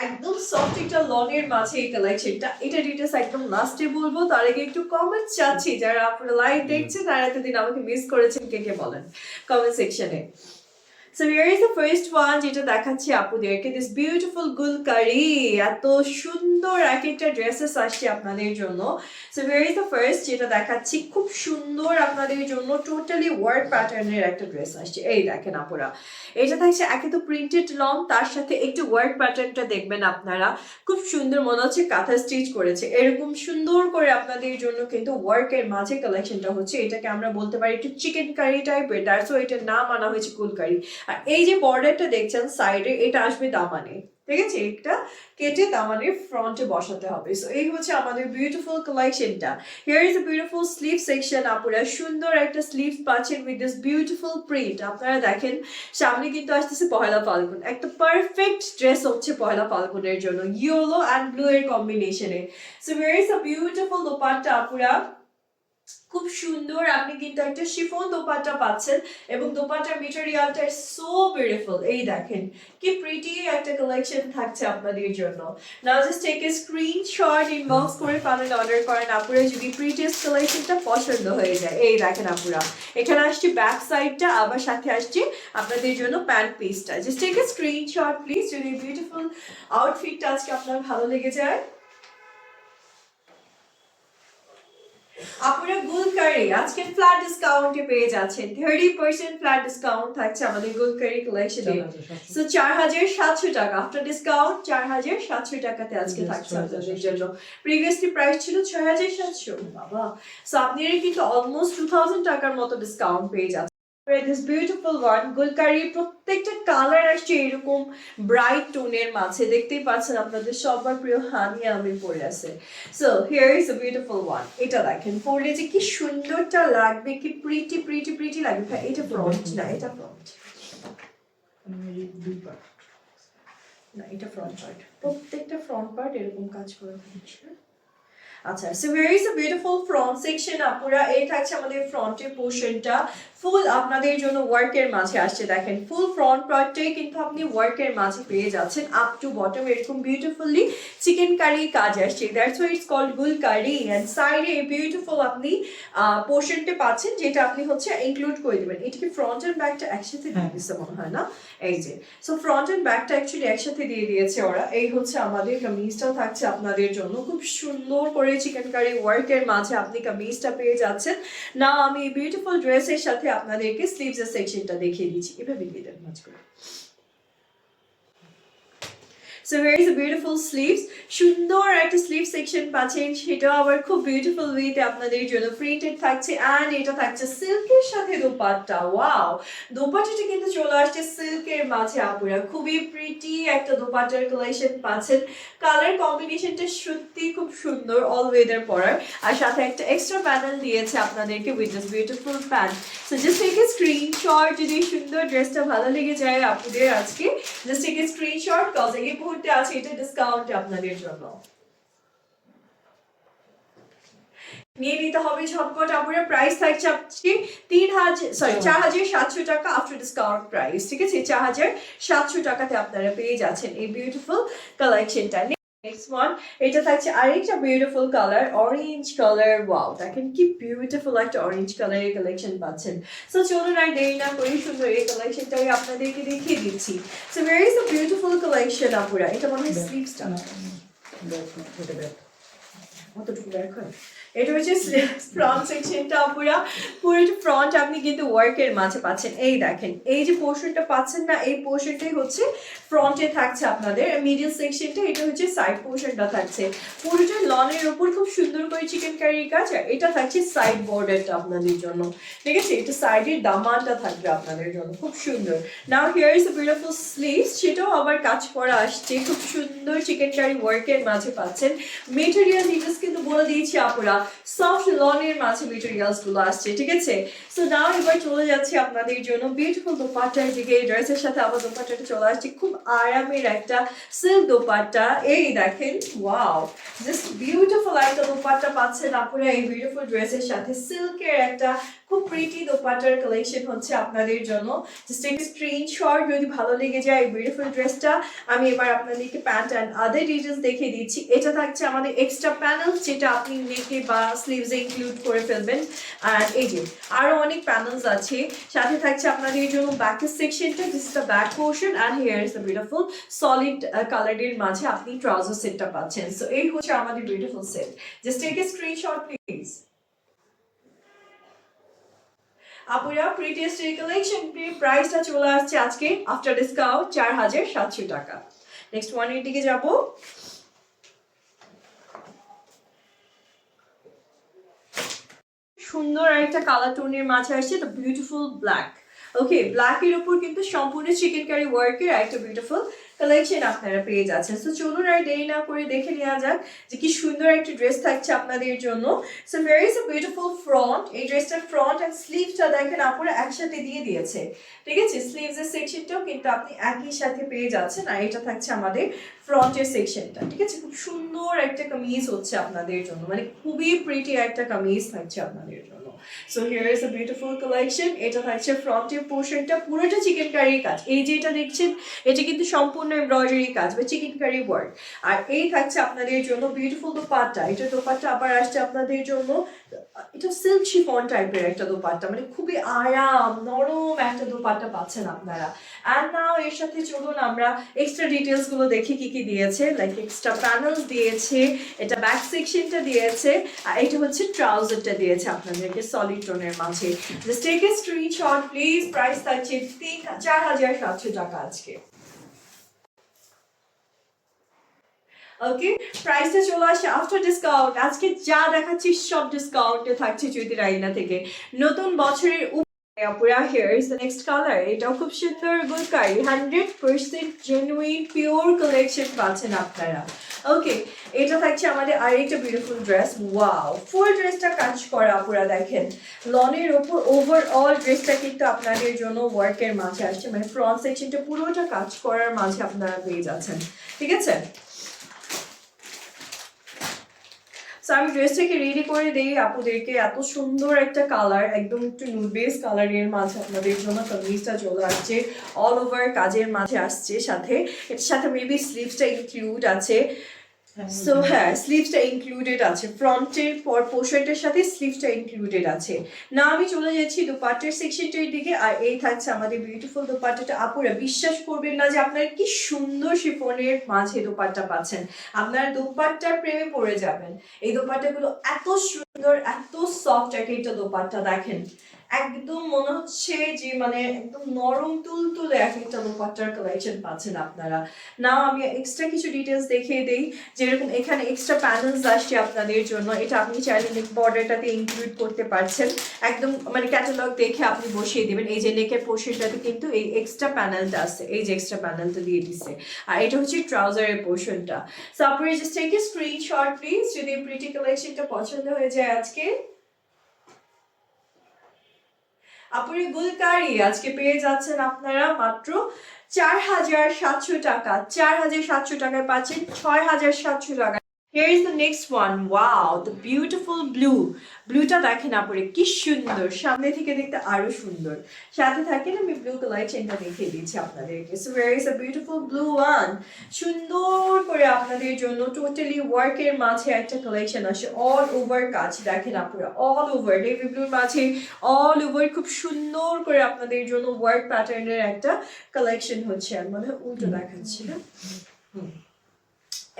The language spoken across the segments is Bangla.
একদম সফট একটা লনের মাঝে এই কালেকশনটা, এটা ডিটেলস একদম লাস্টে বলবো। তার আগে একটু কমেন্ট চাচ্ছি, যারা আপনারা লাইভ দেখছেন তারা এতদিন আমাকে মিস করেছেন কে কে বলেন কমেন্ট সেকশনে। So here is the first one যেটা দেখাচ্ছি আপুদেরকে, দিস বিউটিফুল গুলকারি, এত সুন্দর এক একটা ড্রেসেস আসছে আপনাদের জন্য। So here is the first যেটা দেখাচ্ছি, খুব সুন্দর আপনাদের জন্য টোটালি ওয়ার্ক প্যাটার্নের একটা ড্রেস আসছে। এই দেখেন আপুরা, এটা থাকছে একে তো প্রিন্টেড লং, তার সাথে একটু ওয়ার্ক প্যাটার্নটা দেখবেন আপনারা, খুব সুন্দর মনে হচ্ছে কাঁথা স্টিচ করেছে, এরকম সুন্দর করে আপনাদের জন্য কিন্তু ওয়ার্কের মাঝে কালেকশনটা হচ্ছে। এটাকে আমরা বলতে পারি একটু চিকেন কারি টাইপের, দ্যাটস ওয়াই এটার নাম আনা হয়েছে কুলকারি। আর এই যে বর্ডারটা দেখছেন সাইডে, এটা আসবে দামানে, ঠিক আছে, একটা কেটে দামানের ফ্রন্টে বসাতে হবে। সো এই হচ্ছে আমাদের বিউটিফুল কালেকশনটা। Here is a beautiful sleeve section, আপুরা সুন্দর একটা স্লিভ পাচ্ছেন উইথ দিস বিউটিফুল প্রিন্ট। আপনারা দেখেন সামনে কিন্তু আসতেছে পহেলা ফাল্গুন, একটা পারফেক্ট ড্রেস হচ্ছে পহেলা ফাল্গুনের জন্য, ইয়েলো অ্যান্ড ব্লু এর কম্বিনেশনে। So here is a beautiful dupatta আপুরা, খুব সুন্দর। আপনি কিন্তু একটা শিফন দোপাট্টা পাচ্ছেন এবং দোপাট্টার মেটেরিয়ালটা সো বিউটিফুল। এই দেখেন কি প্রিটি একটা কালেকশন থাকছে আপনাদের জন্য। Now just take a screenshot, inbox করে পাবেন, অর্ডার করেন আপুরা যদি প্রিটিয়েস্ট কালেকশনটা পছন্দ হয়ে যায়। এই দেখেন আপুরা, এখানে আসছে ব্যাক সাইডটা, আবার সাথে আসছে আপনাদের জন্য প্যান্ট পিসটা। Just take a screenshot please যদি বিউটিফুল আউটফিটটা আজকে আপনার ভালো লেগে যায়। আপনারা গুলকারি আজকে ফ্ল্যাট ডিসকাউন্টে পেয়ে যাচ্ছেন, 30% ফ্ল্যাট ডিসকাউন্ট থাকছে আমাদের গুলকারি কালেকশনে। সো 4700 টাকা আফটার ডিসকাউন্ট, 4700 টাকাতে আজকে থাকছে আপনাদের জন্য। প্রিভিয়াসলি প্রাইস ছিল 6700 বাবা। সো আপনারা কিন্তু অলমোস্ট 2000 টাকার মতো ডিসকাউন্ট পেয়ে যাচ্ছেন। দিস বিউটিফুল ওয়ান গুলকারি, প্রত্যেকটা কালার আসছে এরকম ব্রাইট টোনের মাঝে, দেখতেই পাচ্ছেন আপনাদের সবার প্রিয় হানি আমি পরে আছে। So here is a beautiful one, এটা দেখেন পরলে যে কি সুন্দরটা লাগবে, কি প্রিটি প্রিটি প্রিটি লাগবে। এটা ফ্রন্ট না, এটা ফ্রন্ট না, এটা ফ্রন্ট পার্ট, প্রত্যেকটা ফ্রন্ট পার্ট এরকম কাজ করে দিচ্ছে। আচ্ছা, so here is a beautiful front section আপুরা, এই থাকছে আমাদের ফ্রন্টের পোর্শনটা, ফুল আপনাদের জন্য ওয়ার্কের মাঝে আসছে। দেখেন ফুল ফ্রন্ট পার্টটাই কিন্তু আপনি ওয়ার্কের মাঝে পেয়ে যাচ্ছেন, আপ টু বটম এরকম বিউটিফুলি চিকেন কারি কাজ আসছে, that's why it's called gulkari. And সাইডে এই বিউটিফুল আপনি পোর্শনটা পাচ্ছেন, যেটা আপনি হচ্ছে ইনক্লুড করে দিবেন। এটাকে ফ্রন্ট এন্ড ব্যাকটা একসাথে দিয়ে দিচ্ছে মনে হয় না, এই যে। সো ফ্রন্ট এন্ড ব্যাকটা অ্যাকচুয়ালি একসাথে দিয়ে দিয়েছে ওরা। এই হচ্ছে আমাদের কামিজটাও থাকছে আপনাদের জন্য, খুব সুন্দর করে চিকেন কারি ওয়ার্কের মাঝে আপনি কামিজটা পেয়ে যাচ্ছেন। না আমি এই বিউটিফুল ড্রেসের সাথে আপনাদেরকে স্লিভসের সেকশনটা দেখিয়ে দিচ্ছি, এভাবে দিয়ে দেন মাঝ করে। So here is a beautiful sleeves, সুন্দর একটা স্লিভ সেকশন পাচ্ছেন, সেটাও আবার খুব বিউটিফুল ওয়েতে আপনাদের জন্য প্রিন্টেড থাকছে। অ্যান্ড এটা থাকছে সিল্কের সাথে দোপাট্টা, ওয়াও। দোপাট্টাটা কিন্তু চলে আসছে সিল্কের মাঝে আপুরা, খুবই প্রিটি একটা দোপাট্টার কালেকশন পাচ্ছেন। কালার কম্বিনেশনটা সত্যি খুব সুন্দর, অল ওয়েদার পরার। আর সাথে একটা এক্সট্রা প্যানেল দিয়েছে আপনাদেরকে with this beautiful pant. So just take a screenshot, যদি সুন্দর ড্রেসটা ভালো লেগে যায় আপুদের আজকে, just take a screenshot, cause এই মুহূর্তে আছে এটা ডিসকাউন্ট আপনাদের জন্য। নিয়ে নিতে হবে ঝটপট আপুরা। প্রাইস থাকছে আজকে 4700 টাকা আফটার ডিসকাউন্ট প্রাইস, ঠিক আছে, 4700 টাকাতে আপনারা পেয়ে যাচ্ছেন এই বিউটিফুল কালেকশনটা। নেক্সট ওয়ান, এটা থাকছে আরেকটা beautiful colour, orange colour, wow দেখেন কি বিউটিফুল একটা অরেঞ্জ কালারের কালেকশন পাচ্ছেন। সো চলুন আর দেরি না করি সুন্দর এই কালেকশনটাই আপনাদেরকে দেখিয়ে দিচ্ছি। So very is a beautiful collection আপুরা। এটা মনে হয় স্লিভসটা অতটুকু ব্যাক হয়, এটা হচ্ছে ফ্রন্ট সেকশনটা আপুরা, পুরোটা ফ্রন্ট আপনি কিন্তু ওয়ার্কের মাঝে পাচ্ছেন। এই দেখেন এই যে পোর্শনটা পাচ্ছেন না, এই পোর্শনটাই হচ্ছে ফ্রন্টে থাকছে আপনাদের, মিডল সেকশনটা এটা হচ্ছে সাইড পোর্শনটা থাকছে। পুরোটা লনের উপর খুব সুন্দর করে চিকেন কারির কাজ, আর এটা থাকছে সাইড বর্ডারটা আপনাদের জন্য, ঠিক আছে, এটা সাইডের দামানটা থাকবে আপনাদের জন্য, খুব সুন্দর। Now here is a beautiful sleeves, সেটাও আবার কাজ করা আসছে, খুব সুন্দর চিকেন কারি ওয়ার্কের মাঝে পাচ্ছেন। মেটেরিয়াল ডিটেলস কিন্তু বলে দিয়েছি আপুরা, সফট লনের মাঝে মেটেরিয়ালস গুলো আসছে, ঠিক আছে। সো নাও এবার চলে যাচ্ছে আপনাদের জন্য বিউটিফুল দোপাট্টার দিকে। এই ড্রেসের সাথে আবার দোপাট্টাটা চলে আসছে, খুব আরামের একটা সিল্ক দোপাট্টা। এই দেখেন ওয়াও, জাস্ট বিউটিফুল একটা দোপাট্টা পাচ্ছেন আপনারা এই বিউটিফুল ড্রেসের সাথে, সিল্কের একটা খুব প্রিটি দোপাট্টার কালেকশন হচ্ছে আপনাদের জন্য। জাস্ট একটা স্ক্রিনশট যদি ভালো লেগে যায় বিউটিফুল ড্রেসটা। আমি এবার আপনাদেরকে প্যান্ট অ্যান্ড আদার ডিটেলস দেখিয়ে দিচ্ছি। এটা থাকছে আমাদের এক্সট্রা প্যানেলস, যেটা আপনি নেকে বা স্লিভসে ইনক্লুড করে ফেলবেন। আর এই যে আরো অনেক প্যানেলস আছে, সাথে থাকছে আপনাদের জন্য ব্যাকের সেকশনটা, this is the back portion and here is the beautiful solid কালারের মাঝে আপনি ট্রাউজার সেটটা পাচ্ছেন। সো এই হচ্ছে আমাদের beautiful set. Just take a screenshot please. আপুরা প্রিটিয়েস্ট কালেকশন প্রাইসটা চলে আসছে আজকে আফটার ডিসকাউন্ট 4700 টাকা। নেক্সট ওয়ান এর দিকে যাব। সুন্দর একটা কালার টোনের মাঝে আসছে, দ্য বিউটিফুল ব্ল্যাক। ওকে, ব্ল্যাকের উপর কিন্তু সম্পূর্ণ চিকেন কারি ওয়ার্কের একটা বিউটিফুল কালেকশন আপনারা পেয়ে যাচ্ছেন। সো চলুন আর দেরি না করে দেখে নেওয়া যাক যে কি সুন্দর একটা ড্রেস থাকছে আপনাদের জন্য। So very is a beautiful front. এই ড্রেসটার ফ্রন্ট অ্যান্ড স্লিভসটা দেখেন আপুরা একসাথে দিয়ে দিয়েছে, ঠিক আছে? স্লিভসের সেকশনটাও কিন্তু আপনি একই সাথে পেয়ে যাচ্ছেন। আর এটা থাকছে আমাদের ফ্রন্টের সেকশনটা, ঠিক আছে? খুব সুন্দর একটা কামিজ হচ্ছে আপনাদের জন্য, মানে খুবই প্রিটি একটা কামিজ থাকছে আপনাদের জন্য। So here is a beautiful collection. এটা থাকছে ফ্রন্টের পোর্শনটা পুরোটা চিকেন কারির কাজ। এই যে এটা দেখছেন, এটা কিন্তু সম্পূর্ণ এমব্রয়ডারি কাজ বা চিকেন কারি ওয়ার্ক। আর এই থাকছে আপনাদের জন্য বিউটিফুল দোপাট্টা। এটা দোপাট্টা আবার আসছে আপনাদের জন্য, এটা সিল্ক শিফন টাইপের একটা দোপাট্টা, মানে খুবই আরাম নরম একটা দোপাট্টা পাচ্ছেন আপনারা। অ্যান্ড নাও এর সাথে চলুন আমরা এক্সট্রা ডিটেলস গুলো দেখি কি কি দিয়েছে। লাইক এক্সট্রা প্যানেলস দিয়েছে, এটা ব্যাক সেকশনটা দিয়েছে, আর এটা হচ্ছে ট্রাউজারটা দিয়েছে আপনাদেরকে সলিড টোনের মাঝে। Just take a screenshot please. Price থাকছে 4700 টাকা আজকে। ওকে, প্রাইসটা চলে আসে আফটার ডিসকাউন্ট। আজকে যা দেখাচ্ছি সব ডিসকাউন্টে থাকছে জ্যোতি রাইনা থেকে। নতুন বছরের আপুরা here is the next colour. এটাও খুব সুন্দর গুলকারি 100% জেনুইন পিওর কালেকশন পাচ্ছেন আপনারা। ওকে, এটা থাকছে আমাদের আরেকটা বিউটিফুল ড্রেস। ওয়াও, ফুল ড্রেসটা কাজ করা আপুরা দেখেন, লনের ওপর ওভারঅল ড্রেসটা কিন্তু আপনাদের জন্য ওয়ার্কের মাঝে আসছে, মানে ফ্রন্ট সেকশনটা পুরোটা কাজ করার মাঝে আপনারা পেয়ে যাচ্ছেন, ঠিক আছে? সো আমি ড্রেসটাকে রেডি করে দিই আপুদেরকে। এত সুন্দর একটা কালার, একদম একটু নুড বেস কালারের মাঝে আপনাদের জন্য কামিজটা চলে আসছে, অল ওভার কাজের মাঝে আসছে, সাথে এটার সাথে মেবি স্লিভসটা ইনক্লুড আছে। সো হ্যাঁ, স্লিভসটা ইনক্লুডেড আছে, ফ্রন্টের পোর্শনটার সাথে স্লিভসটা ইনক্লুডেড আছে। না আমি চলে যাচ্ছি দোপাট্টার সেকশনটার দিকে। আর এই থাকছে আমাদের বিউটিফুল দোপাট্টাটা। আপুরা বিশ্বাস করবেন না যে আপনারা কি সুন্দর শিফনের মাঝে দোপাট্টা পাচ্ছেন, আপনারা দোপাট্টার প্রেমে পড়ে যাবেন। এই দোপাট্টাগুলো এত সুন্দর, এত সফট একটা দোপাট্টা দেখেন, একদম মনে হচ্ছে যে মানে একদম নরম তুলতুলে এক একটা দোপাট্টার কালেকশন পাচ্ছেন আপনারা। না আমি এক্সট্রা কিছু ডিটেলস দেখিয়ে দেই, যেরকম এখানে এক্সট্রা প্যানেলস আসছে আপনাদের জন্য। এটা আপনি চাইলে নেক বর্ডারটাতে ইনক্লুড করতে পারছেন, একদম মানে ক্যাটালগ দেখে আপনি বসিয়ে দিবেন। এই যে নেকের পোর্শনটাতে কিন্তু এই এক্সট্রা প্যানেলটা আছে, এই যে এক্সট্রা প্যানেলটা দিয়ে দিচ্ছে। আর এটা হচ্ছে ট্রাউজারের পোর্শনটা। সো আপনারা just take a screenshot please যদি প্রিটি কালেকশনটা পছন্দ হয়ে যায় আজকে। আপুরে গুলকারি আজকে পেয়ে যাচ্ছেন আপনারা মাত্র 4700 টাকা। 4700 টাকায় পাচ্ছেন 6700 টাকা। Here is the next one. Wow, the beautiful blue. ব্লুটা দেখেন আপুরে কি সুন্দর, সামনে থেকে দেখতে আরো সুন্দর। সাথে থাকেন আমি ব্লু কালার চেনটা দেখিয়ে দিচ্ছি আপনাদেরকে। So where is a beautiful blue one? সুন্দর করে আপনাদের জন্য টোটালি ওয়ার্কের মাঝে একটা কালেকশন আসে, অল ওভার কাজ দেখেন আপুরা, অল ওভার নেভি ব্লুর মাঝে অল ওভার খুব সুন্দর করে আপনাদের জন্য ওয়ার্ক প্যাটার্নের একটা কালেকশন হচ্ছে। আর মনে হয় উল্টো দেখাচ্ছি না।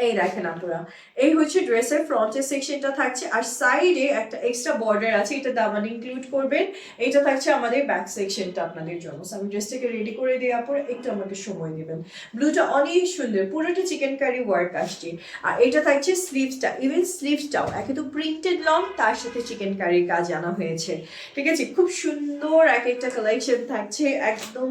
এই দেখেন আপুরা, এই হচ্ছে ড্রেসের ফ্রন্টের সেকশনটা থাকছে, আর সাইডে একটা এক্সট্রা বর্ডার আছে, এটা দামান ইনক্লুড করবেন। এটা থাকছে আমাদের ব্যাক সেকশনটা আপনাদের জন্য। আমি ড্রেসটাকে রেডি করে দিয়ে আপুরা একটু আমাকে সময় দিবেন। ব্লুটা অনেক সুন্দর, পুরোটা চিকেন কারি ওয়ার্ক আসছে। আর এটা থাকছে স্লিভসটা, ইভেন স্লিভসটাও একদম প্রিন্টেড লং, তার সাথে চিকেন কারির কাজ আনা হয়েছে, ঠিক আছে? খুব সুন্দর এক একটা কালেকশন থাকছে, একদম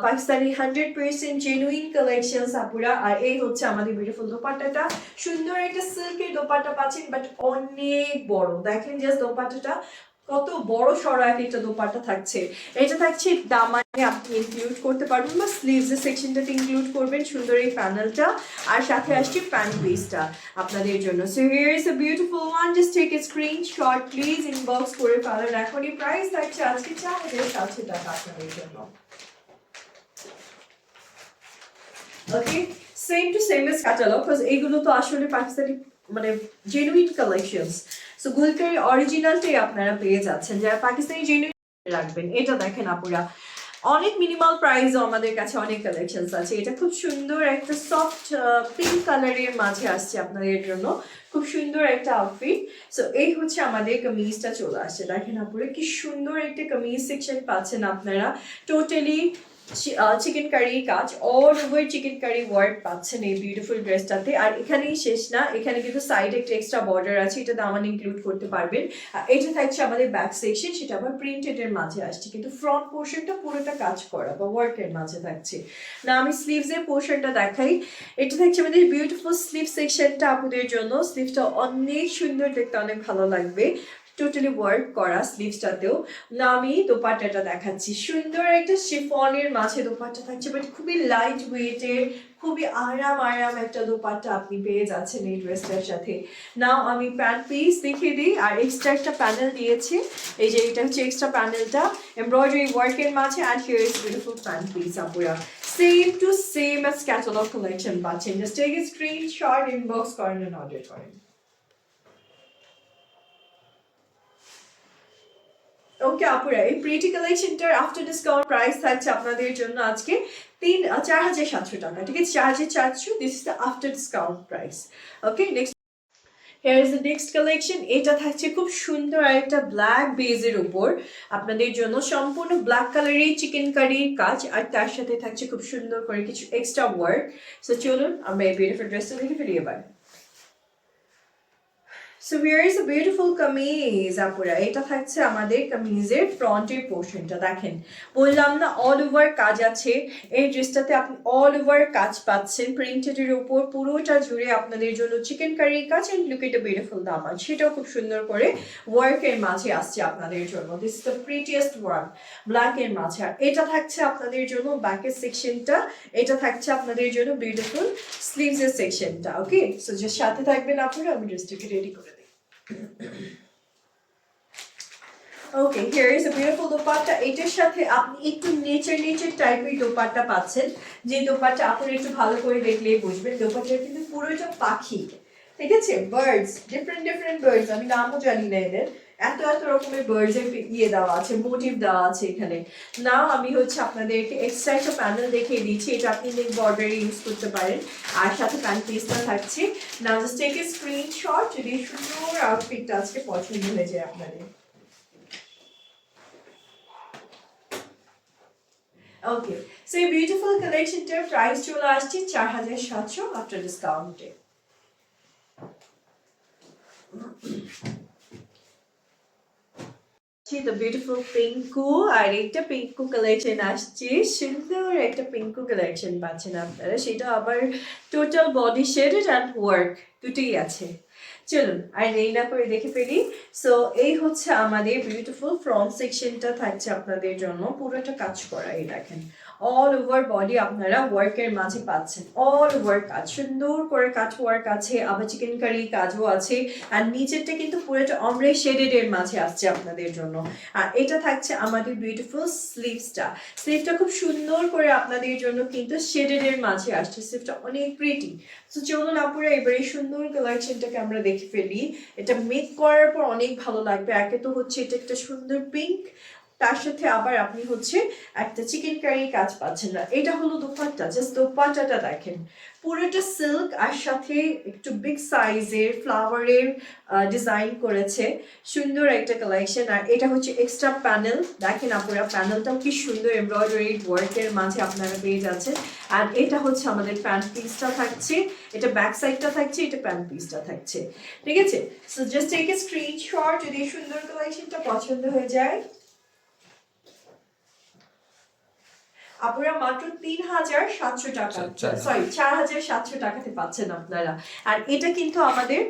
পাকিস্তানি 100% জেনুইন কালেকশন আপুরা। আর এই হচ্ছে আমাদের বিউটিফুল দোপাট্টাটা, সুন্দর একটা সিল্কের দোপাট্টা পাচ্ছেন, বাট অনেক বড়। দেখেন জাস্ট দোপাট্টাটা কত বড় সড়ো এক একটা দোপাট্টা থাকছে। এটা থাকছে দামানে আপনি ইনক্লুড করতে পারবেন বা স্লিভস এর সেকশনটাতে ইনক্লুড করবেন সুন্দর এই প্যানেলটা, আর সাথে আসছে প্যান্ট পিসটা আপনাদের জন্য। So here is a beautiful one, just take a screenshot please, inbox করে ফেলেন এখনই। প্রাইস থাকছে আজকে 4700 টাকা আপনাদের জন্য। Okay, same to same as catalogue, because এইগুলো তো আসলে পাকিস্তানি মানে জেনুইন কালেকশনস। সো গুলকারি অরিজিনালটাই আপনারা পেয়ে যাচ্ছেন, যারা পাকিস্তানি জেনুইন রাখবেন। এটা দেখেন আপুরা, অনেক মিনিমাল প্রাইসও আমাদের কাছে অনেক কালেকশনস আছে। এটা খুব সুন্দর একটা সফট পিঙ্ক কালারের মাঝে আসছে আপনাদের জন্য, খুব সুন্দর একটা আউটফিট। সো এই হচ্ছে আমাদের কামিজটা চলে আসছে, দেখেন আপুরা কি সুন্দর একটা কামিজ সেকশন পাচ্ছেন আপনারা। টোটালি চিকেন কারি কাজ, all over chikankari work পাচ্ছেন এই বিউটিফুল ড্রেসটাতে। আর এখানেই শেষ না, এখানে কিন্তু সাইডে একটা এক্সট্রা বর্ডার আছে, এটা দামান ইনক্লুড করতে পারবেন। আর এটা থাকছে আমাদের ব্যাক সেকশন, সেটা আবার প্রিন্টেড এর মাঝে আসছে, কিন্তু ফ্রন্ট পোর্শনটা পুরোটা কাজ করা বা ওয়ার্কের মাঝে থাকছে না। আমি স্লিভস এর পোর্শনটা দেখাই, এটা থাকছে আমাদের বিউটিফুল স্লিভ সেকশনটা আপুদের জন্য। স্লিভটা অনেক সুন্দর দেখতে, অনেক ভালো লাগবে, টোটালি ওয়ার্ক করা স্লিভসটাতেও। না আমি দোপাট্টাটা দেখাচ্ছি, সুন্দর একটা শিফনের মাঝে দোপাট্টা থাকছে, বাট খুবই লাইট ওয়েটের, খুবই আরাম একটা দোপাট্টা আপনি পেয়ে যাচ্ছেন এই ড্রেসটার সাথে। নাও আমি প্যান্ট পিস দেখিয়ে দিই, আর এক্সট্রা একটা প্যানেল দিয়েছি, এই যে এটা হচ্ছে এক্সট্রা প্যানেলটা এমব্রয়ডারি ওয়ার্কের মাঝে। আর here is beautiful pant piece আপুরা, same to same as catalogue collection পাচ্ছেন। Just take a screenshot, inbox করেন এন্ড অর্ডার করেন। ওকে আপুরা, এই প্রিটি কালেকশনটার আফটার ডিসকাউন্ট প্রাইস থাকছে আপনাদের জন্য আজকে 4700 টাকা, ঠিক আছে? 4400, this is the after discount price. Okay, next here is the next collection. এটা থাকছে খুব সুন্দর একটা ব্ল্যাক বেজের উপর আপনাদের জন্য, সম্পূর্ণ ব্ল্যাক কালারের চিকেন কারির কাজ, আর তার সাথে থাকছে খুব সুন্দর করে কিছু এক্সট্রা ওয়ার্ক। সো চলুন আমরা এই বিউটিফুল ড্রেসটা দেখে ফেলি এবার। So here is a beautiful kameez আপুরা, এটা থাকছে আমাদের কামিজের ফ্রন্টের পোর্শনটা। দেখেন, বললাম না অল ওভার কাজ আছে এই ড্রেসটাতে, আপনি অল ওভার কাজ পাচ্ছেন প্রিন্টেডের উপর, পুরোটা জুড়ে আপনাদের জন্য চিকেন কারির কাজ। And look at a beautiful দামান, সেটাও খুব সুন্দর করে ওয়ার্কের মাঝে আসছে আপনাদের জন্য। This is the prettiest work ব্ল্যাকের মাঝে। আর এটা থাকছে আপনাদের জন্য ব্যাকের সেকশনটা, এটা থাকছে আপনাদের জন্য বিউটিফুল স্লিভসের সেকশনটা। ওকে, সো যে সাথে থাকবেন আপনারা, আমি ড্রেসটাকে রেডি করে দিই। Okay, here is a beautiful dupatta. এটার সাথে আপনি একটু নেচার টাইপের দোপাট্টা পাচ্ছেন, যে দোপাট্টা আপনারা একটু ভালো করে দেখলেই বুঝবেন। দোপাট্টা কিন্তু পুরোটা পাখি, ঠিক আছে? বার্ডস, ডিফারেন্ট বার্ডস, আমি নামও জানি না এদের, এত রকমের বার্ডস এর ইয়ে দেওয়া আছে, মোটিভ দেওয়া আছে এখানে। নাও আমি হচ্ছে আপনাদেরকে এক্সট্রা একটা প্যানেল দেখিয়ে দিচ্ছি, এটা আপনি নেক বর্ডারে ইউজ করতে পারেন, আর সাথে প্যান্ট পিসটা থাকছে। নাও জাস্ট টেক এ স্ক্রিনশট যদি সুন্দর আউটফিটটা আজকে পছন্দ হয়ে যায় আপনাদের। ওকে, সো এই বিউটিফুল কালেকশনটার প্রাইস চলে আসছে 4700 আফটার ডিসকাউন্টে। দ্য বিউটিফুল পিঙ্কু, আর একটা পিঙ্কু কালেকশন আসছে, সুন্দর একটা পিঙ্কু কালেকশন পাচ্ছেন আপনারা, সেটা আবার total body shaded and work দুটোই আছে। চলুন আর নেই না করে দেখে ফেলি। সো এই হচ্ছে আমাদের বিউটিফুল ফ্রন্ট সেকশনটা থাকছে আপনাদের জন্য, পুরোটা কাজ করা। এই দেখেন, অল ওভার বডি আপনারা ওয়ার্কের মাঝে পাচ্ছেন, অল ওভার কাজ, সুন্দর করে কাজ ওয়ার্ক আছে, আবার চিকেন কারি কাজও আছে। আর নিচেরটা কিন্তু পুরোটা অমরে শেডেড এর মাঝে আসছে আপনাদের জন্য। আর এটা থাকছে আমাদের বিউটিফুল স্লিভসটা, স্লিভটা খুব সুন্দর করে আপনাদের জন্য কিন্তু শেডেড এর মাঝে আসছে, স্লিভটা অনেক প্রিটি। তো চলুন আপুরা এবার এই সুন্দর কালেকশনটাকে আমরা দেখে ফেলি। এটা মেক করার পর অনেক ভালো লাগবে। একে তো হচ্ছে এটা একটা সুন্দর পিঙ্ক, তার সাথে আবার আপনি হচ্ছে একটা চিকেন কারি কাজ পাচ্ছেন না। এটা হলো দোপাট্টা, জাস্ট দোপাট্টাটা দেখেন, পুরোটা সিল্ক, আর সাথে একটু বিগ সাইজের ফ্লাওয়ারের ডিজাইন করেছে, সুন্দর একটা কালেকশন। আর এটা হচ্ছে এক্সট্রা প্যানেল, দেখেন আপনারা প্যানেলটাও কি সুন্দর এমব্রয়ডারি ওয়ার্কের মাঝে আপনারা পেয়ে যাচ্ছেন। আর এটা হচ্ছে আমাদের প্যান্ট পিসটা থাকছে, এটা ব্যাক সাইডটা থাকছে, এটা প্যান্ট পিসটা থাকছে, ঠিক আছে? So just take a screenshot যদি এই সুন্দর কালেকশনটা পছন্দ হয়ে যায়। আপনারা মাত্র 3700 টাকা, সরি 4700 টাকাতে পাচ্ছেন আপনারা। আর এটা কিন্তু আমাদের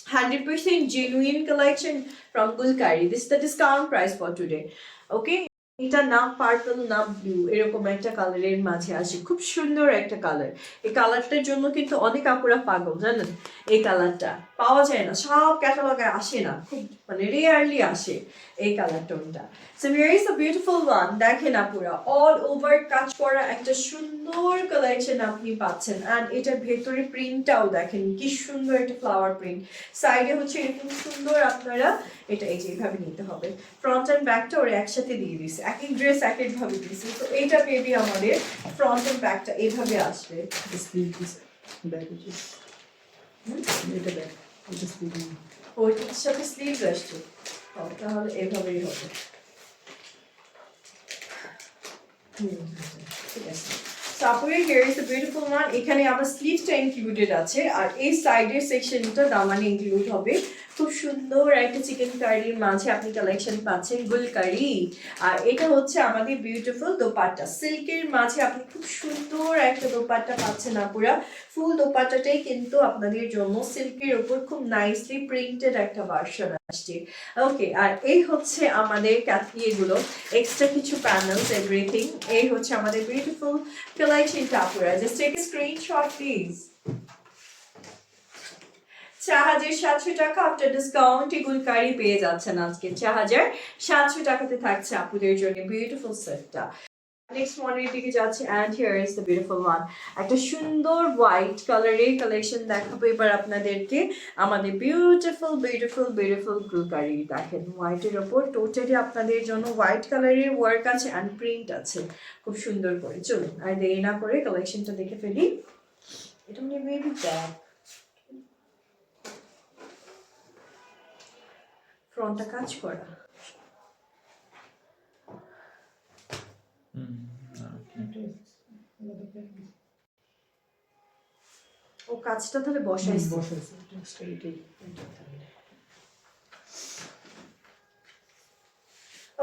100% genuine collection from Gulkari. This is the discount price for today. Okay, এটা না পার্পল না ব্লু, এরকম একটা কালারের মাঝে আসে, খুব সুন্দর একটা কালার। এই কালারটার জন্য কিন্তু অনেক আপুরা পাগল, জানেন? এই কালারটা পাওয়া যায় না, সব ক্যাটালগে আসে না, খুব মানে রেয়ারলি আসে এই কালার টোনটা। So here is a beautiful one. দেখেন আপুরা, অল ওভার কাজ করা একটা সুন্দর কালেকশন আপনি পাচ্ছেন। অ্যান্ড এটার ভেতরে প্রিন্টটাও দেখেন কি সুন্দর একটা ফ্লাওয়ার প্রিন্ট, সাইডে হচ্ছে এরকম সুন্দর। আপনারা এটা এই যে এইভাবে নিতে হবে, ফ্রন্ট অ্যান্ড ব্যাকটা ওরা একসাথে দিয়ে দিছে, এক এক ড্রেস এক এক ভাবে দিছে। তো এইটা বেবি আমাদের ফ্রন্ট অ্যান্ড ব্যাকটা এইভাবে আসবে। ওইটার সাথে স্লিভস আসছে, তাহলে এভাবেই হবে। ঠিক আছে, তারপরে here is the beautiful one। এখানে আবার স্লিভসটা ইনক্লুডেড আছে, আর এই সাইডের সেকশনটা দামানে ইনক্লুড হবে। খুব সুন্দর একটা চিকেন কারির মাঝে আপনি কালেকশন পাচ্ছেন গুলকারি। আর এটা হচ্ছে আমাদের বিউটিফুল দোপাট্টা, সিল্কের মাঝে আপনি খুব সুন্দর একটা দোপাট্টা পাচ্ছেন আপুরা। ফুল দোপাট্টাটাই কিন্তু আপনাদের জন্য সিল্কের উপর খুব নাইসলি প্রিন্টেড একটা ভার্সন আসছে। ওকে, আর এই হচ্ছে আমাদের এগুলো এক্সট্রা কিছু প্যানেলস এভরিথিং। এই হচ্ছে আমাদের বিউটিফুল কালেকশনটা আপুরা। Just take a screenshot please. 4700 টাকা আফটার ডিসকাউন্ট গুলকারি পেয়ে যাচ্ছেন আজকে। 4700 টাকাতে থাকছে আপুদের জন্য বিউটিফুল সেটটা। নেক্সট ওয়ানের দিকে যাচ্ছে, and here is the beautiful one. একটা সুন্দর হোয়াইট কালারের কালেকশন দেখাবো এবার আপনাদেরকে। আমাদের বিউটিফুল বিউটিফুল বিউটিফুল গুলকারি দেখেন, হোয়াইটের ওপর টোটালি আপনাদের জন্য হোয়াইট কালারের ওয়ার্ক আছে অ্যান্ড প্রিন্ট আছে খুব সুন্দর করে। চলুন আর দেরি না করে কালেকশনটা দেখে ফেলি। এটা মানে মেবি ব্যাক, ফ্রন্টটা কাজ করা। ও কাজটা তাহলে বসাইছে।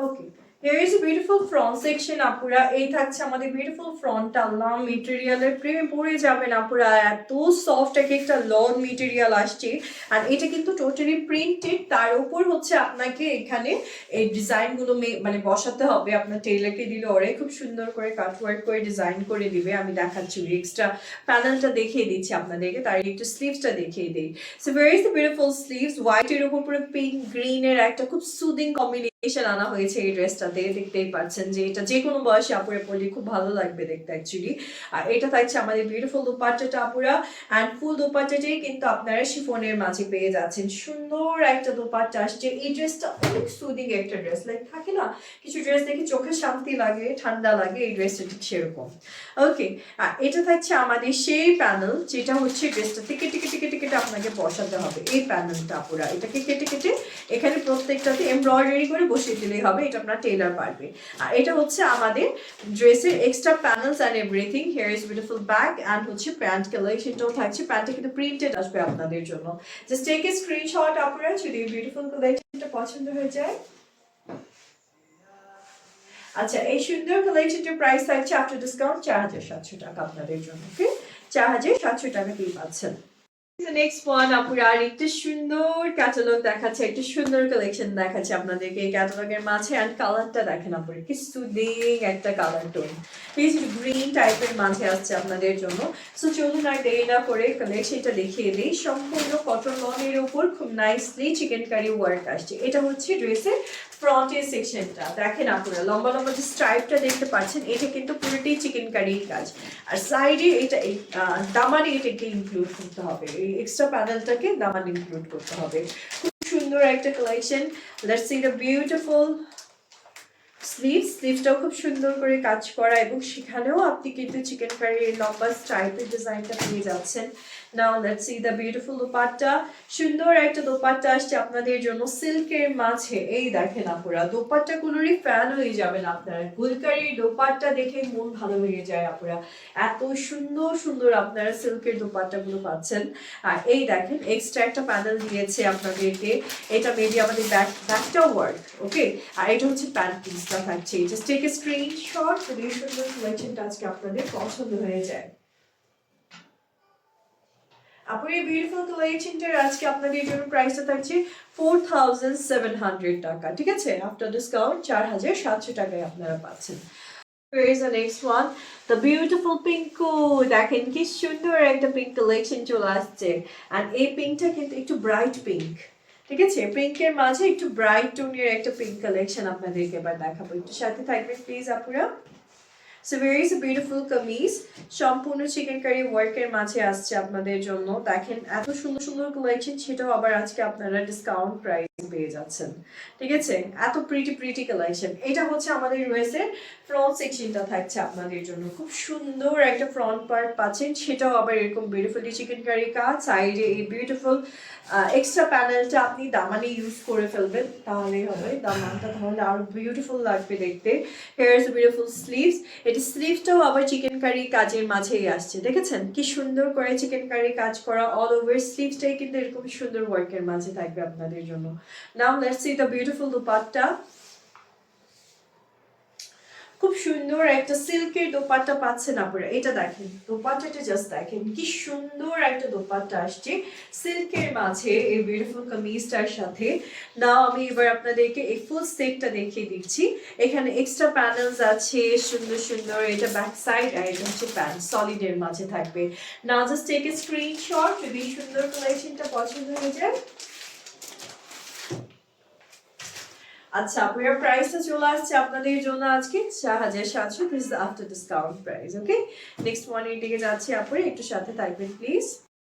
ওকে, here is a beautiful front section আপুরা। এই থাকছে আমাদের বিউটিফুল ফ্রন্টটা, লং মেটেরিয়ালের প্রেমে পড়ে যাবেন আপুরা। এত সফট একটা লং মেটেরিয়াল আসছে, আর এটা কিন্তু টোটালি প্রিন্টেড। তার উপর হচ্ছে আপনাকে এখানে এই ডিজাইনগুলো মানে বসাতে হবে। আপনার টেইলারকে দিলে ওরাই খুব সুন্দর করে কাটওয়ার্ক করে ডিজাইন করে দিবে। আমি দেখাচ্ছি, এক্সট্রা প্যানেলটা দেখিয়ে দিচ্ছি আপনাদেরকে, তার একটু স্লিভসটা দেখিয়ে দিই। So very is the beautiful sleeves, হোয়াইটের উপর পুরো পিঙ্ক গ্রিনের একটা খুব সুদিং কম্বিনেশন আনা হয়েছে এই ড্রেসটাতে। দেখতেই পাচ্ছেন যে এটা যে কোনো বয়সে আপুরে পরলে খুব ভালো লাগবে দেখতে অ্যাকচুয়ালি। আর এটা থাকছে আমাদের বিউটিফুল দোপাট্টাটা আপুরা, অ্যান্ড ফুল দোপাট্টাটাই কিন্তু আপনারা শিফনের মাঝে পেয়ে যাচ্ছেন। সুন্দর একটা দোপাট্টা আসছে। এই ড্রেসটা অনেক সুদিং একটা ড্রেস, লাইক থাকে না কিছু ড্রেস দেখে চোখে শান্তি লাগে, ঠান্ডা লাগে, এই ড্রেসটা ঠিক সেরকম। ওকে, আর এটা থাকছে আমাদের সেই প্যানেল যেটা হচ্ছে ড্রেসটা কেটে কেটে কেটে কেটে আপনাকে বসাতে হবে। এই প্যানেলটা আপুরা, এটাকে কেটে কেটে এখানে প্রত্যেকটাতে এমব্রয়ডারি করে বসিয়ে দিলেই হবে, এটা আপনার টেলার পারবে। আর এটা হচ্ছে আমাদের ড্রেসের extra panels and everything. Here is beautiful bag, and হচ্ছে প্যান্ট কালেকশনটাও থাকছে। প্যান্টটা কিন্তু প্রিন্টেড আসবে আপনাদের জন্য। জাস্ট টেক এ স্ক্রিনশট আপুরা যদি বিউটিফুল কালেকশনটা পছন্দ হয়ে যায়। আচ্ছা, এই সুন্দর কালেকশনটির প্রাইস থাকছে আফটার ডিসকাউন্ট 4700 টাকা আপনাদের জন্য। ওকে, 4700 টাকা দিয়ে পাচ্ছেন। নেক্সট ওয়ান আপুরা, আর একটা সুন্দর ক্যাটালগ দেখাচ্ছে, একটা সুন্দর কালেকশন দেখাচ্ছে আপনাদেরকে এই ক্যাটালগের মাঝে। অ্যান্ড কালারটা দেখেন আপুরা, কি সুদিং একটা কালার টোন, প্লিজ গ্রিন টাইপের মাঝে আসছে আপনাদের জন্য। সো চলুন আর দেরি না করে কালেকশনটা দেখিয়ে দিই। সম্পূর্ণ কটন লনের উপর খুব নাইসলি চিকেন কারি ওয়ার্ক আসছে। এটা হচ্ছে ড্রেসের ফ্রন্টের সেকশনটা দেখেন আপুরা, লম্বা লম্বা যে স্ট্রাইপটা দেখতে পাচ্ছেন, এটা কিন্তু পুরোটাই চিকেন কারির কাজ। আর সাইডে এটা দামানে এটাকে ইনক্লুড করতে হবে, এই এক্সট্রা প্যানেলটাকে দামান ইনক্লুড করতে হবে। খুব সুন্দর একটা কালেকশন। লেটস সি দ্য বিউটিফুল স্লিভসটাও খুব সুন্দর করে কাজ করা, এবং সেখানেও আপনি কিন্তু চিকেন কারির লম্বা স্ট্রাইপের ডিজাইনটা পেয়ে যাচ্ছেন। Now let's see the beautiful dupatta. সুন্দর একটা দোপাট্টা আসছে আপনাদের জন্য সিল্কের মাঝে। এই দেখেন আপুরা, দোপাট্টাগুলোরই ফ্যান হয়ে যাবেন আপনারা। গুলকারির দোপাট্টা দেখে মন ভালো হয়ে যায় আপুরা, এত সুন্দর সুন্দর আপনারা সিল্কের দোপাট্টাগুলো পাচ্ছেন। আর এই দেখেন এক্সট্রা একটা প্যানেল দিয়েছে আপনাদেরকে, এটা মেবি আমাদের ব্যাকটা ওয়ার্ক। ওকে, আর এটা হচ্ছে প্যান্ট পিসটা থাকছে। জাস্ট টেক এ স্ক্রিনশট যদি সুন্দর কালেকশনটা আজকে আপনাদের পছন্দ হয়ে যায়। আপুর এই বিউটিফুল কালেকশনটার আজকে আপনাদের জন্য প্রাইসটা থাকছে 4700 টাকা, ঠিক আছে? আফটার ডিসকাউন্ট 4700 টাকায় আপনারা পাচ্ছেন। Here is the next one, the beautiful pink. দেখেন কি সুন্দর একটা পিঙ্ক কালেকশন চলে আসছে, আর এই পিঙ্কটা কিন্তু একটু ব্রাইট পিঙ্ক, ঠিক আছে? পিঙ্কের মাঝে একটু ব্রাইট টোনের একটা পিঙ্ক কালেকশন আপনাদেরকে এবার দেখাবো, একটু সাথে থাকবে প্লিজ আপুরা। সো ভেরি বিউটিফুল কামিজ, সম্পূর্ণ চিকেন কারি ওয়ার্কের মাঝে আসছে আপনাদের জন্য। দেখেন এত সুন্দর সুন্দর কালেকশন, সেটাও আবার আজকে আপনারা ডিসকাউন্ট প্রাইস পেয়ে যাচ্ছেন, ঠিক আছে? এত প্রিটি কালেকশন। এটা হচ্ছে আমাদের ড্রেসের ফ্রন্ট সেকশনটা থাকছে আপনাদের জন্য, খুব সুন্দর একটা ফ্রন্ট পার্ট পাচ্ছেন, সেটাও আবার এরকম বিউটিফুলি চিকেন কারি কাজ। সাইডে এই বিউটিফুল এক্সট্রা প্যানেলটা আপনি দামানে ইউজ করে ফেলবেন, তাহলেই হবে দামানটা, তাহলে আরো বিউটিফুল লাগবে দেখতে। হেয়ার ইজ বিউটিফুল স্লিভস, এটা স্লিভটাও আবার চিকেন কারি কাজের মাঝেই আসছে, দেখেছেন কি সুন্দর করে চিকেন কারি কাজ করা। অল ওভার স্লিভসটাই কিন্তু এরকম সুন্দর ওয়ার্কের মাঝে থাকবে আপনাদের জন্য। Now let's see the beautiful dupatta. খুব সুন্দর একটা সিল্কের দোপাট্টা পাচ্ছেন আপনারা। এটা দেখেন দোপাট্টাটা, জাস্ট দেখেন কি সুন্দর একটা দোপাট্টা আসছে সিল্কের মাঝে এই বিউটিফুল কামিজটার সাথে। নাও আমি এবার আপনাদেরকে এই ফুল সেটটা দেখিয়ে দিচ্ছি। এখানে এক্সট্রা প্যানেলস আছে সুন্দর সুন্দর, এটা ব্যাক সাইড আর এটা হচ্ছে প্যান্ট সলিডের মাঝে থাকবে। নাও জাস্ট টেক এ স্ক্রিনশট যদি সুন্দর কালেকশনটা পছন্দ হয়ে যায়। আচ্ছা আপনার প্রাইসটা চলে আসছে আপনাদের জন্য আজকে 4700, this is after discount price. Okay, next one এর দিকে যাচ্ছি, আপনারা একটু সাথে থাকবেন প্লিজ।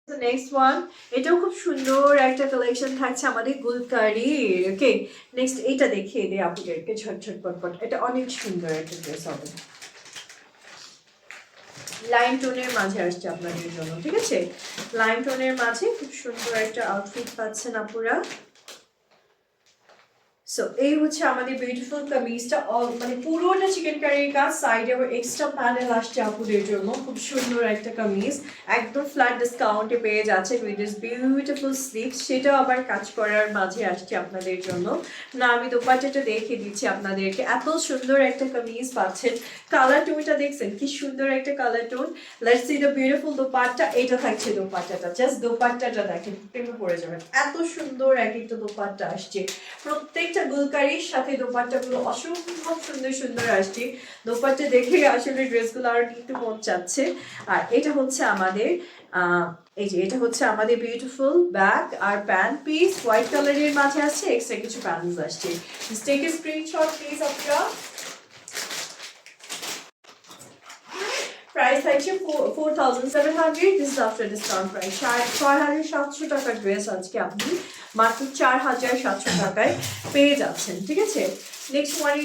নেক্সট ওয়ান, এটাও খুব সুন্দর একটা কালেকশন থাকছে আমাদের গুলকারির। ওকে, নেক্সট এটা দেখিয়ে দিই আপনাদেরকে ঝটঝট পটপট। এটা অনেক সুন্দর একটা ড্রেস হবে, লাইন টোনের মাঝে আসছে আপনাদের জন্য, ঠিক আছে? লাইন টোনের মাঝে খুব সুন্দর একটা আউটফিট পাচ্ছেন আপুরা। সো এই হচ্ছে আমাদের বিউটিফুল কামিজটা, মানে পুরোটা চিকেন কারির কাজ, সাইডে আবার এক্সট্রা প্যানেল আসছে আপুদের জন্য। খুব সুন্দর একটা কামিজ, একদম ফ্ল্যাট ডিসকাউন্টে পেয়ে যাচ্ছে উইথ দিস বিউটিফুল স্লিভস, সেটাও আবার কাজ করার মাঝে আসছে আপনাদের জন্য। না আমি দোপাট্টাটা দেখিয়ে দিচ্ছি আপনাদেরকে, এত সুন্দর একটা কামিজ পাচ্ছেন। কালার টোনটা দেখছেন কি সুন্দর একটা colour tone. Let's see the beautiful dupatta. এটা থাকছে দোপাট্টাটা, জাস্ট দোপাট্টাটা দেখেন, প্রেমে পড়ে যাবেন, এত সুন্দর এক একটা দোপাট্টা আসছে। প্রত্যেকটা গুলকারির সাথে দোপাট্টাগুলো অসম্ভব সুন্দর সুন্দর আসছে। দোপাট্টা দেখে আসলে ড্রেসগুলো আরো নিতে মন চাচ্ছে। আর এটা হচ্ছে আমাদের এই যে এটা হচ্ছে আমাদের বিউটিফুল ব্যাক আর প্যান্ট পিস, হোয়াইট কালারের মাঝে আসছে, এক্সট্রা কিছু প্যান্টস আসছে। টেক এ স্ক্রিনশট প্লিজ আপনারা। প্রাইস থাকছে 4700, this is after discount price. 6700 টাকার ড্রেস আজকে আপনি মাত্র 4700 টাকায় পেয়ে যাচ্ছেন, ঠিক আছে? Next one